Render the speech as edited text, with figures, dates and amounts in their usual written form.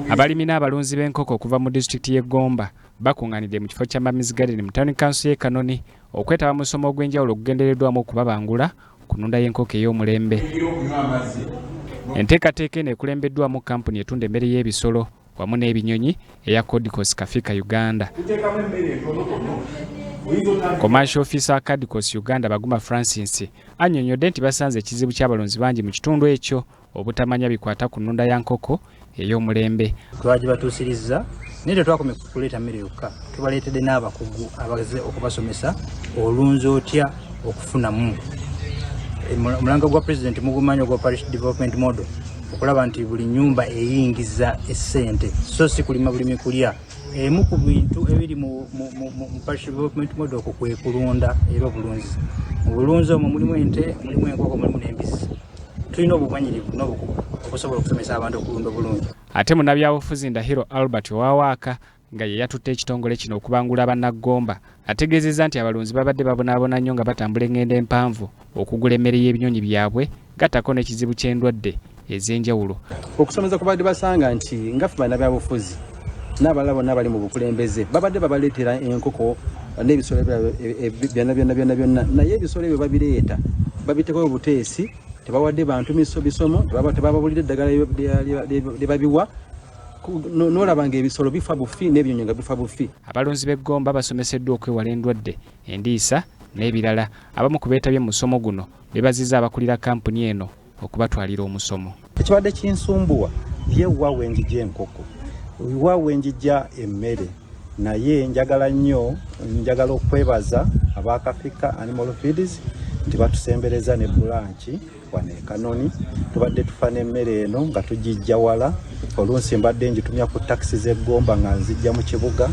Abalimi n'abalunzi b'enkoko okuva mu disitulikiti y'e Gomba bakungaanidde mu kifo kya Mamizi Garden mu Town Council y'e Kanoni okwetaba mu musomo ogw'enjawulo ogugendereddwamu okubabangula ku nnunda y'enkoko ey'omulembe. Enteekateeka eno ekulembeddwamu kampuni etunda emmere y'ebisolo wamu n'ebinyonyi eya Codicos Kafika Uganda. Commercial Officer Codicos Uganda Baguma Francis annyonnyodde nti basanze ekizibu ky'abalunzi bangi mu kitundu ekyo obutamanya bikwata ku nnunda ya nkoko ey'omulembe. Twagibatuusirizza naye tetwakome kuleeta mmere yokka, tubaleetedde n'abakugu abaze okubasomesa olunzi otya okufunamu omulanga gwa President mugumanyi ogwa Parish Development Model okulaba nti buli nyumba eyingiza essente so si kulima bulimi kulya. Emu ku bintu ebiri mu Parish Development Model okwo kwe kulunda era obulunzi. Mu bulunzi omwo mulimu ente, mulimu enkoko, mulimu n'embizzi. Tulina obumanyirivu n'obukugu okusobola okusomesa abantu okulunda obulungi. Ate munnabyabufuzi Ndahiro Albert Wawaaka nga ye yatutte ekitongole kino okubangula abannaggomba ategeezezza nti abalunzi babadde babonaabona nnyo nga batambula engendo empanvu okugula emmere y'ebinyonyi byabwe gattako n'ekizibu ky'endwadde ez'enjawulo. Okusomeza kubadde basanga nti ngaffe bannabyabufuzi n'abalala bonna abali mu bukulembeze babadde babaleetera enkoko n'ebisolo byonna naye ebisolo ebyo babireeta babiteekayo obuteesi tebawadde bantu bisomo tebababulira eddagala lye babiwa n'olaba ng'ebisolo bifa bufi n'ebinyonyi nga bifa bufi. Abalunzi b'e Gomba basomeseddwa okwewala endwadde endiisa n'ebirala. Abamu ku beetabye mu musomo guno beebazizza abakulira kampuni eno okubatwalira omusomo. Ekibadde kinsumbuwa yewa wenjija enkoko wa wenjija emmere naye njagala okwebaza abakafika Animal Feeds nti batusembereza ne bulanchi wano e Kanoni tubadde tufa n'emmere eno nga tugijja wala oluusi mbadde njitumya ku takisi z'e Gomba nga nzijja mu kibuga.